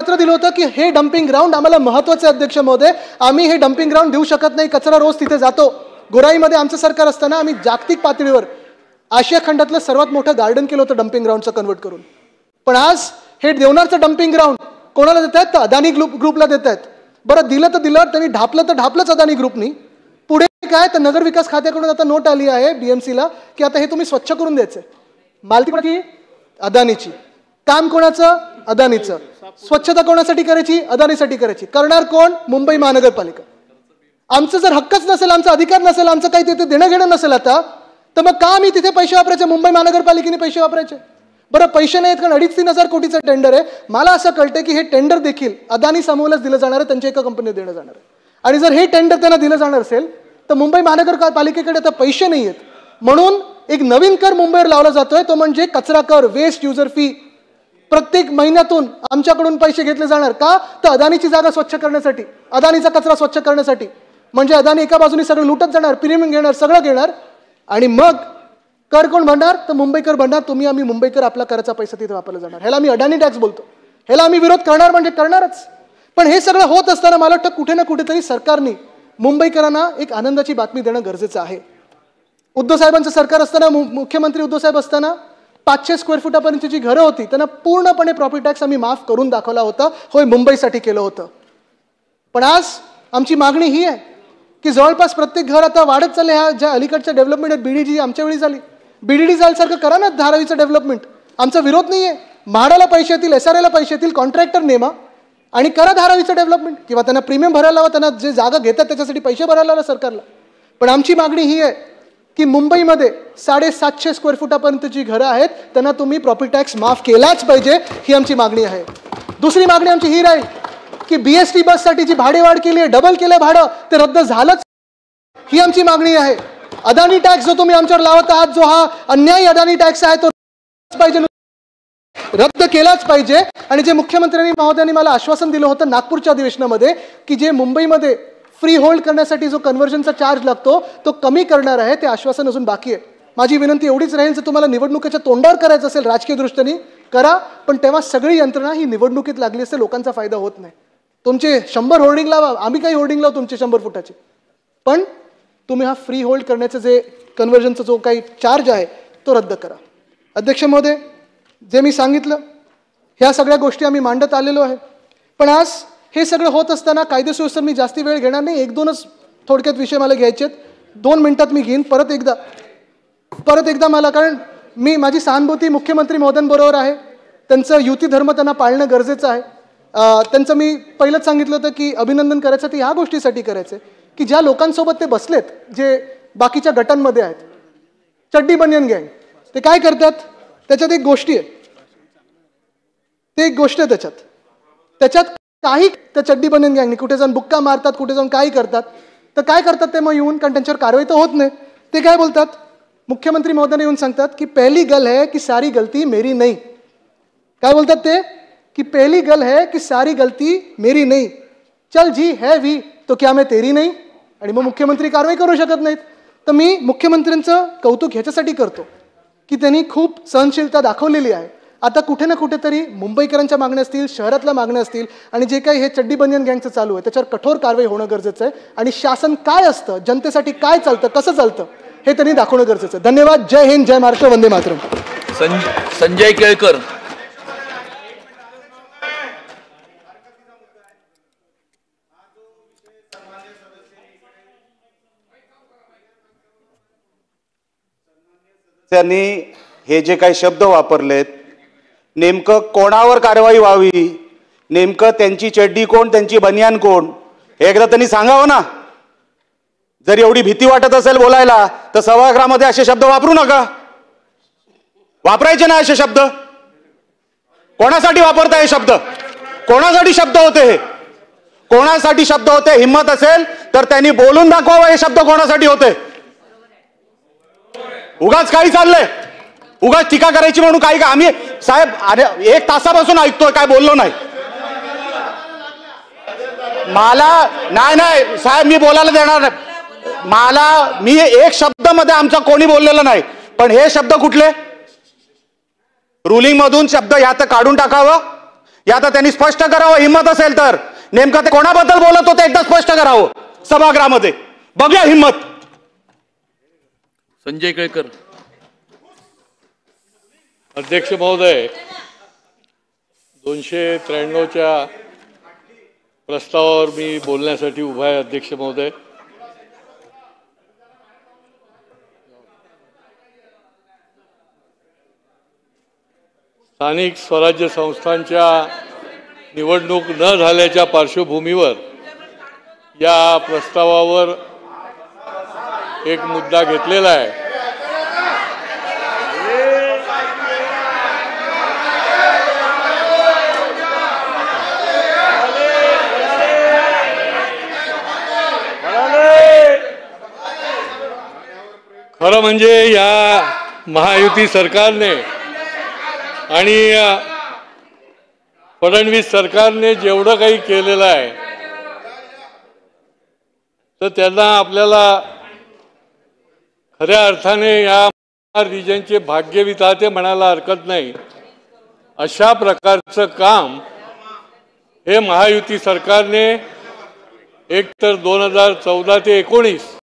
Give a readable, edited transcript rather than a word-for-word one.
पत्र दिलं होतं की हे डम्पिंग ग्राउंड आम्हाला महत्त्वाचे अध्यक्ष महोदय, आम्ही हे डम्पिंग ग्राउंड देऊ शकत नाही, कचरा रोज तिथे जातो. गोराईमध्ये आमचं सरकार असताना आम्ही जागतिक पातळीवर आशिया खंडातलं सर्वात मोठं गार्डन केलं होतं डम्पिंग ग्राउंडचं कन्वर्ट करून. पण आज हे देवनारचं डम्पिंग ग्राउंड कोणाला देत आहेत? तर अदानी ग्रुपला देत आहेत. बरं, दिलं तर दिलं, त्यांनी ढापलं तर ढापलंच अदानी ग्रुपनी. पुढे काय, तर नगर विकास खात्याकडून आता नोट आली आहे बीएमसीला की आता हे तुम्ही स्वच्छ करून द्यायचं. मालकी कोणाची? अदानीची. काम कोणाचं? अदानीचं. स्वच्छता कोणासाठी करायची? अदानीसाठी करायची. करणार कोण? मुंबई महानगरपालिका. आमचं जर हक्कच नसेल, आमचा अधिकार नसेल, आमचं काही तिथे देणं घेणं नसेल आता, तर मग का आम्ही तिथे पैसे वापरायचे? मुंबई महानगरपालिकेने पैसे वापरायचे. बरं, पैसे नाहीत कारण 2,500-3,000 कोटीचं टेंडर आहे. मला असं कळतं की हे टेंडर देखील अदानी समूहालाच दिलं जाणार आहे, त्यांच्या एका कंपनीला देणं जाणार आहे. आणि जर हे टेंडर त्यांना दिलं जाणार असेल तर मुंबई महानगरपालिकेकडे आता पैसे नाही आहेत. म्हणून एक नवीन कर मुंबईवर लावला जातोय, तो म्हणजे कचरा कर, वेस्ट युजर फी. प्रत्येक महिन्यातून आमच्याकडून पैसे घेतले जाणार. का? तर अदानीची जागा स्वच्छ करण्यासाठी, अदानीचा कचरा स्वच्छ करण्यासाठी. म्हणजे अदानी एका बाजूने सगळं लुटत जाणार, प्रीमियम घेणार, सगळं घेणार, आणि मग कर कोण भरणार? तर मुंबईकर भरणार. तुम्ही आम्ही मुंबईकर आपला कराचा पैसा तिथे वापरला जाणार. ह्याला आम्ही अडाणी टॅक्स बोलतो. ह्याला आम्ही विरोध करणार म्हणजे करणारच. पण हे सगळं होत असताना मला वाटतं कुठे ना कुठेतरी सरकारने मुंबईकरांना एक आनंदाची बातमी देणं गरजेचं आहे. उद्धव साहेबांचं सरकार असताना, मुख्यमंत्री उद्धव साहेब असताना 500 स्क्वेअर फुटापर्यंतची जी घरं होती त्यांना पूर्णपणे प्रॉपर्टी टॅक्स आम्ही माफ करून दाखवला होता. होय, मुंबईसाठी केलं होतं. पण आज आमची मागणी ही आहे की जवळपास प्रत्येक घर आता वाढत चालले. ह्या ज्या अलीकडच्या डेव्हलपमेंट आहेत, बीडीजी आमच्या वेळी झाली, बीडीडी जायसारखं करा ना धारावीचं डेव्हलपमेंट. आमचा विरोध नाही आहे. म्हाडाला पैसे येतील, SRAला पैसे येतील, कॉन्ट्रॅक्टर नेमा आणि करा धारावीचं डेव्हलपमेंट, किंवा त्यांना प्रीमियम भरायला लावा, त्यांना जे जागा घेतात त्याच्यासाठी पैसे भरायला लावा सरकारला. पण आमची मागणी ही आहे की मुंबईमध्ये 750 स्क्वेअर फुटापर्यंतची घरं आहेत त्यांना तुम्ही प्रॉपर्टी टॅक्स माफ केलाच पाहिजे, ही आमची मागणी आहे. दुसरी मागणी आमची ही राहील की BST बससाठी जी भाडेवाढ केली आहे, डबल केलं भाडं, ते रद्द झालंच, ही आमची मागणी आहे. अदानी टॅक्स जो तुम्ही आमच्यावर लावत आहात, जो हा अन्यायी अदानी टॅक्स आहे, तो पाहिजे, रद्द केलाच पाहिजे. आणि जे मुख्यमंत्र्यांनी महोदयांनी मला आश्वासन दिलं होतं नागपूरच्या अधिवेशनामध्ये की जे मुंबईमध्ये फ्री होल्ड करण्यासाठी जो कन्व्हर्जनचा चार्ज लागतो तो कमी करणार आहे, ते आश्वासन अजून बाकी आहे. माझी विनंती एवढीच राहील, जर तुम्हाला निवडणुकीच्या तोंडावर करायचं असेल राजकीय दृष्टीने करा, पण तेव्हा सगळी यंत्रणा ही निवडणुकीत लागली असते, लोकांचा फायदा होत नाही. तुमचे 100 होर्डिंग लावा, आम्ही काही होर्डिंग लावू तुमचे 100 फुटाचे, पण तुम्ही हा फ्री होल्ड करण्याचं जे कन्व्हर्जनचा जो काही चार्ज आहे तो रद्द करा. अध्यक्ष महोदय, जे मी सांगितलं ह्या सगळ्या गोष्टी आम्ही मांडत आलेलो आहे. पण आज हे सगळं होत असताना कायदेसुव्यवस्थेवर मी जास्ती वेळ घेणार नाही. 1-2च थोडक्यात विषय मला घ्यायचे आहेत. 2 मिनिटात मी घेईन. परत एकदा मला, कारण माझी सहानुभूती मुख्यमंत्री महोदयांबरोबर आहे. त्यांचं युती धर्म त्यांना पाळणं गरजेचं आहे. त्यांचं मी पहिलंच सांगितलं होतं की अभिनंदन करायचं ते ह्या गोष्टीसाठी करायचं की ज्या लोकांसोबत ते बसलेत, जे बाकीच्या गटांमध्ये आहेत, चड्डी बनियन गँग, ते काय करतात त्याच्यात एक गोष्टी आहे, ते एक गोष्ट आहे त्याच्यात काही त्या चड्डी बनियन गँगनी कुठे जाऊन बुक्का मारतात, कुठे जाऊन काही करतात. तर काय करतात ते मग येऊन, कारण त्यांच्यावर कारवाई तर होत नाही, ते काय बोलतात, मुख्यमंत्री महोदयांना येऊन सांगतात की पहली गल है की सारी गलती मेरी नहीं. काय बोलतात ते की पहली गल है की सारी गलती मेरी नहीं, चल जी है भी तो क्या मैं तेरी नहीं. आणि मग मुख्यमंत्री कारवाई करू शकत नाहीत. तर मी मुख्यमंत्र्यांचं कौतुक ह्याच्यासाठी करतो की त्यांनी खूप सहनशीलता दाखवलेली आहे. आता कुठे ना कुठेतरी मुंबईकरांच्या मागण्या असतील, शहरातल्या मागण्या असतील, आणि जे काही हे चड्डी बनियन गँगचं चालू आहे त्याच्यावर कठोर कारवाई होणं गरजेचं आहे. आणि शासन काय असतं, जनतेसाठी काय चालतं, कसं चालतं हे त्यांनी दाखवणं गरजेचं आहे. धन्यवाद. जय हिंद, जय महाराष्ट्र, वंदे मातरम. संजय केळकर. त्यांनी हे जे काही शब्द वापरलेत, नेमकं कोणावर कारवाई व्हावी, नेमकं त्यांची चड्डी कोण, त्यांची बनियान कोण, हे एकदा त्यांनी सांगावं ना. जर एवढी भीती वाटत असेल बोलायला तर सभागृहामध्ये असे शब्द वापरू नका, वापरायचे ना असे शब्द. कोणासाठी वापरताय हे शब्द? कोणासाठी शब्द होते हे? कोणासाठी शब्द होते? हिम्मत असेल तर त्यांनी बोलून दाखवावं हे शब्द कोणासाठी होते. उगाच काही चाललंय, उगाच टीका करायची म्हणून काही. आम्ही साहेब अरे 1 तासापासून ऐकतोय, काय बोललो नाही. मला नाही साहेब, मी बोलायला देणार नाही. मी एक शब्द मध्ये आमचा कोणी बोललेलं नाही. पण हे शब्द कुठले? रुलिंग मधून शब्द ह्यात काढून टाकावं. हे आता त्यांनी स्पष्ट करावं, हिंमत असेल तर. नेमकं ते कोणाबद्दल बोलत होते एकदा स्पष्ट करावं सभागृहामध्ये. बघूया हिंमत. संजय केळकर. अध्यक्ष महोदय, 293च्या प्रस्तावावर मी बोलण्यासाठी उभा आहे. अध्यक्ष महोदय, स्थानिक स्वराज्य संस्थांच्या निवडणूक न झाल्याच्या पार्श्वभूमीवर या प्रस्तावावर एक मुद्दा घेतलेला आहे. खरं म्हणजे या महायुती सरकारने आणि फडणवीस सरकारने जेवढं काही केलेलं आहे तर त्यांना आपल्याला खऱ्या अर्थाने या रिजनचे भाग्य विधाते म्हणायला हरकत नाही. अशा प्रकारचं काम हे महायुती सरकारने एक तर 2014 ते 19